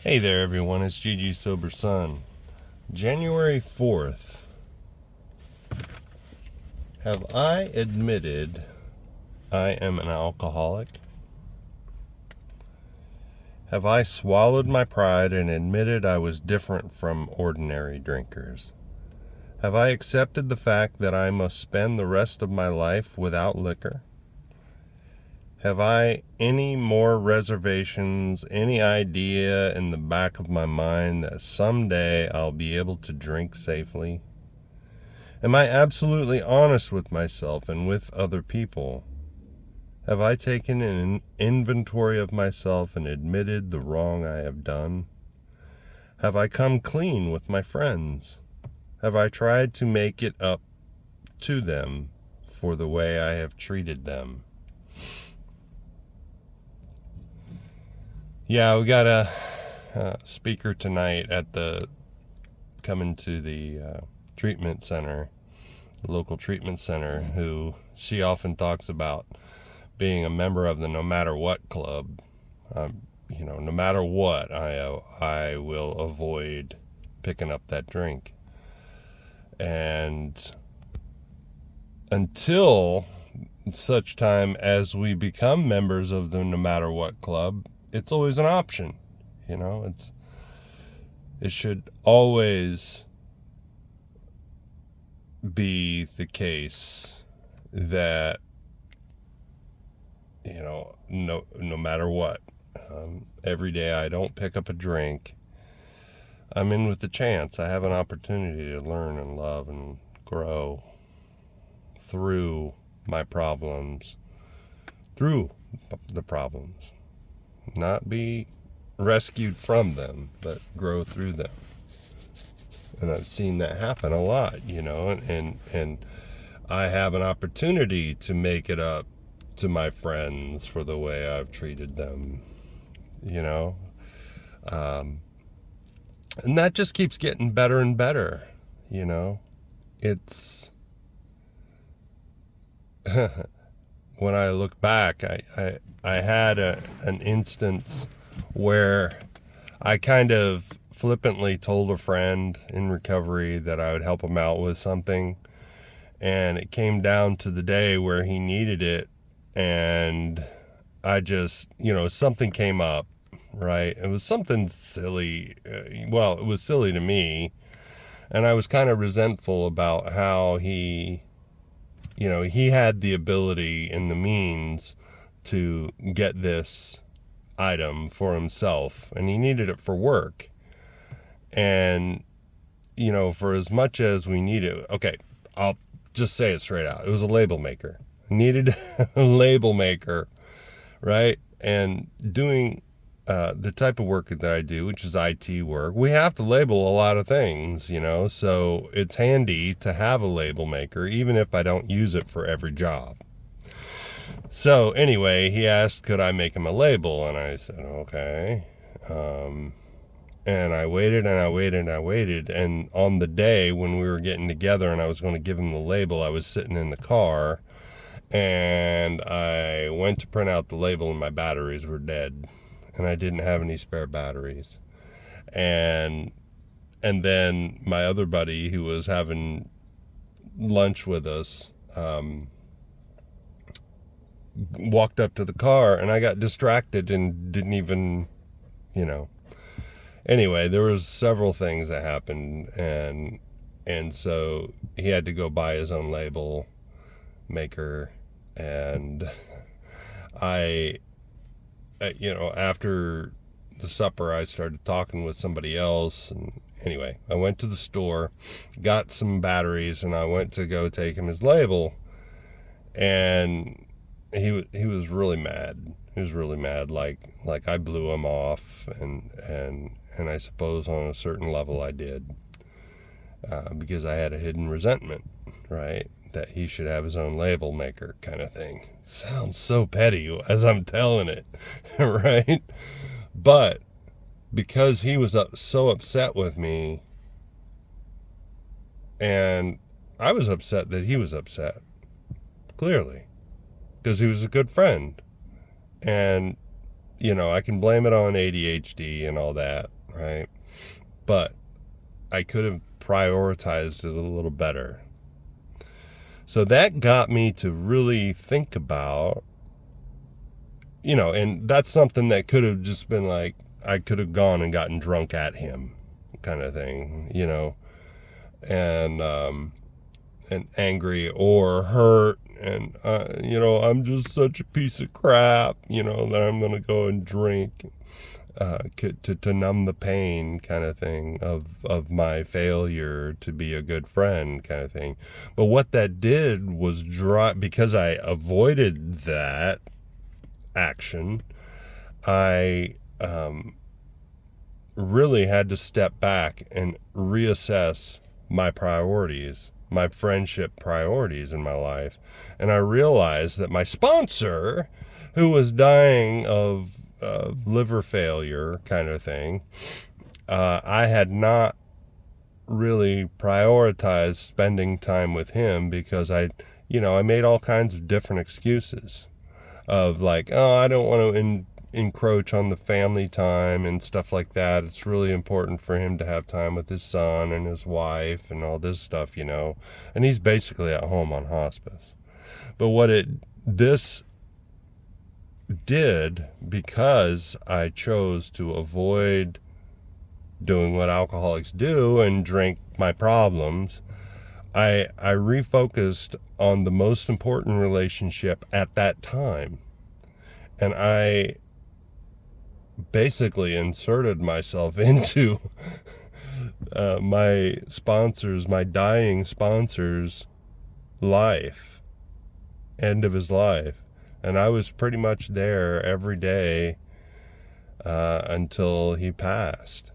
Hey there, everyone. It's Gigi Sober Sun. January 4th. Have I admitted I am an alcoholic? Have I swallowed my pride and admitted I was different from ordinary drinkers? Have I accepted the fact that I must spend the rest of my life without liquor? Have I any more reservations, any idea in the back of my mind that someday I'll be able to drink safely? Am I absolutely honest with myself and with other people? Have I taken an inventory of myself and admitted the wrong I have done? Have I come clean with my friends? Have I tried to make it up to them for the way I have treated them? Yeah, we got a speaker tonight at coming to the treatment center, the local treatment center, who she often talks about being a member of the No Matter What Club. No matter what, I will avoid picking up that drink. And until such time as we become members of the No Matter What Club, it's always an option. It should always be the case that no matter what, every day I don't pick up a drink, I'm in with the chance. I have an opportunity to learn and love and grow through my problems, through the problems, not be rescued from them, but grow through them. And I've seen that happen a lot, and I have an opportunity to make it up to my friends for the way I've treated them, and that just keeps getting better and better. It's when I look back, I had an instance where I kind of flippantly told a friend in recovery that I would help him out with something, and it came down to the day where he needed it, and I just, something came up, right? It was something silly. It was silly to me, and I was kind of resentful about how he had the ability and the means to get this item for himself, and he needed it for work. And, for as much as we need it, okay, I'll just say it straight out. It was a label maker. Needed a label maker, right? And doing the type of work that I do, which is IT work, we have to label a lot of things, so it's handy to have a label maker, even if I don't use it for every job. So anyway, he asked, could I make him a label? And I said, okay. And I waited and I waited and I waited. And on the day when we were getting together and I was going to give him the label, I was sitting in the car and I went to print out the label and my batteries were dead. And I didn't have any spare batteries. And then my other buddy who was having lunch with us walked up to the car, and I got distracted and didn't even, Anyway, there was several things that happened, and so he had to go buy his own label maker, and after the supper, I started talking with somebody else, and anyway, I went to the store, got some batteries, and I went to go take him his label, and he was really mad. He was really mad, like I blew him off, and I suppose on a certain level I did, because I had a hidden resentment, right? That he should have his own label maker, kind of thing. Sounds so petty as I'm telling it, right? But because he was so upset with me, and I was upset that he was upset, clearly, because he was a good friend. And I can blame it on ADHD and all that, right? But I could have prioritized it a little better. So that got me to really think about, and that's something that could have just been like, I could have gone and gotten drunk at him kind of thing, and angry or hurt. And, I'm just such a piece of crap, that I'm going to go and drink to numb the pain kind of thing of my failure to be a good friend kind of thing. But what that did was because I avoided that action, I really had to step back and reassess my priorities, my friendship priorities in my life. And I realized that my sponsor, who was dying of liver failure kind of thing, I had not really prioritized spending time with him because I made all kinds of different excuses of like, oh, I don't want to encroach on the family time and stuff like that. It's really important for him to have time with his son and his wife and all this stuff, and he's basically at home on hospice. But this did, because I chose to avoid doing what alcoholics do and drink my problems, I refocused on the most important relationship at that time. And I basically inserted myself into my dying sponsor's life, end of his life. And I was pretty much there every day until he passed.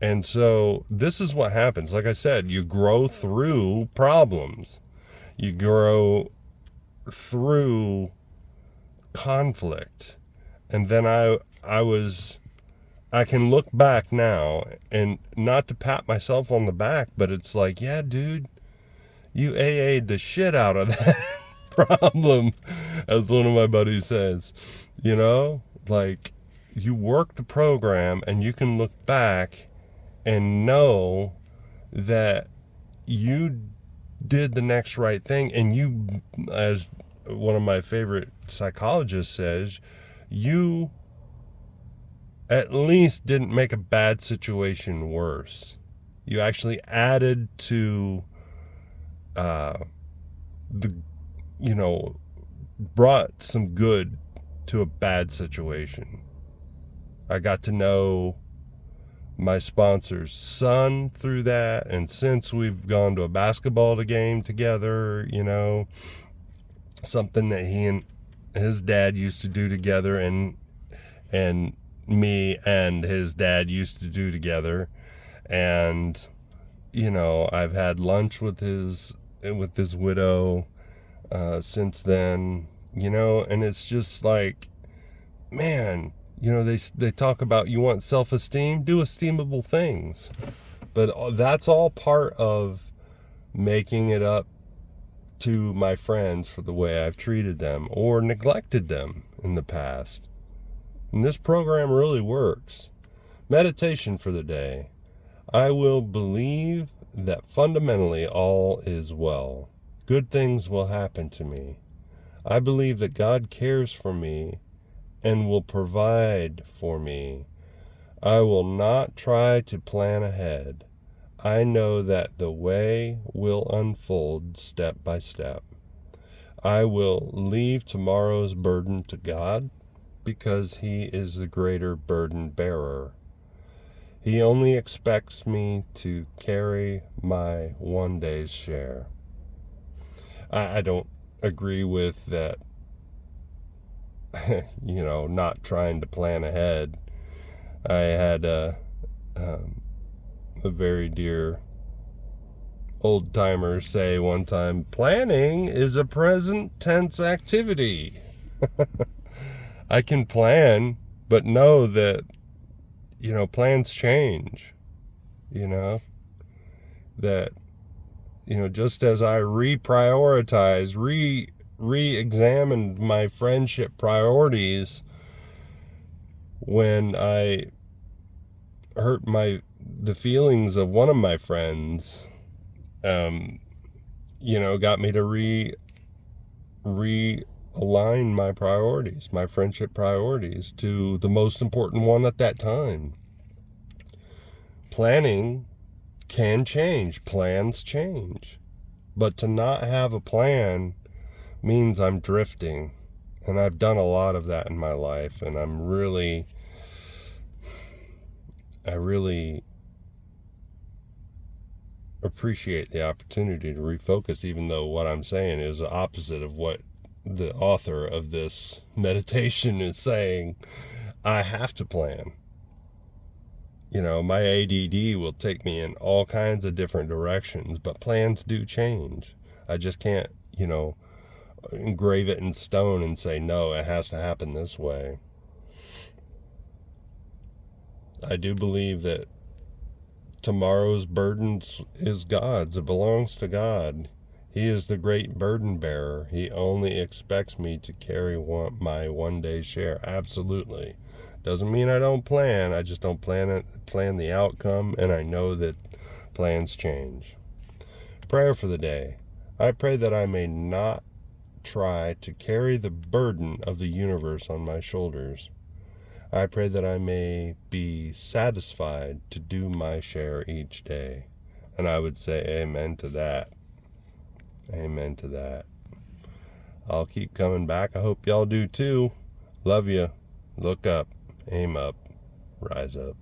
And so this is what happens. Like I said, you grow through problems. You grow through conflict. And then I can look back now, and not to pat myself on the back, but it's like, yeah, dude, you AA'd the shit out of that problem, as one of my buddies says, like, you work the program and you can look back and know that you did the next right thing. And you, as one of my favorite psychologists says, you at least didn't make a bad situation worse. You actually added to brought some good to a bad situation. I got to know my sponsor's son through that, and since we've gone to a basketball game together, something that he and his dad used to do together, and me and his dad used to do together. And I've had lunch with his widow since then, and it's just like, man, they talk about, you want self-esteem, do esteemable things. But that's all part of making it up to my friends for the way I've treated them or neglected them in the past. And this program really works. Meditation for the day. I will believe that fundamentally all is well. Good things will happen to me. I believe that God cares for me and will provide for me. I will not try to plan ahead. I know that the way will unfold step by step. I will leave tomorrow's burden to God because He is the greater burden bearer. He only expects me to carry my one day's share. I don't agree with that, not trying to plan ahead. I had a very dear old timer say one time, planning is a present tense activity. I can plan, but know that, plans change, that, just as I reprioritized, re-examined my friendship priorities, when I hurt the feelings of one of my friends, got me to realign my priorities, my friendship priorities, to the most important one at that time. Planning can change. Plans change. But to not have a plan means I'm drifting. And I've done a lot of that in my life. And I really appreciate the opportunity to refocus, even though what I'm saying is the opposite of what the author of this meditation is saying. I have to plan. My ADD will take me in all kinds of different directions, but plans do change. I just can't, engrave it in stone and say, no, it has to happen this way. I do believe that tomorrow's burden is God's. It belongs to God. He is the great burden bearer. He only expects me to carry my one day share. Absolutely. Doesn't mean I don't plan. I just don't plan the outcome, and I know that plans change. Prayer for the day. I pray that I may not try to carry the burden of the universe on my shoulders. I pray that I may be satisfied to do my share each day. And I would say amen to that. Amen to that. I'll keep coming back. I hope y'all do too. Love you. Look up. Aim up. Rise up.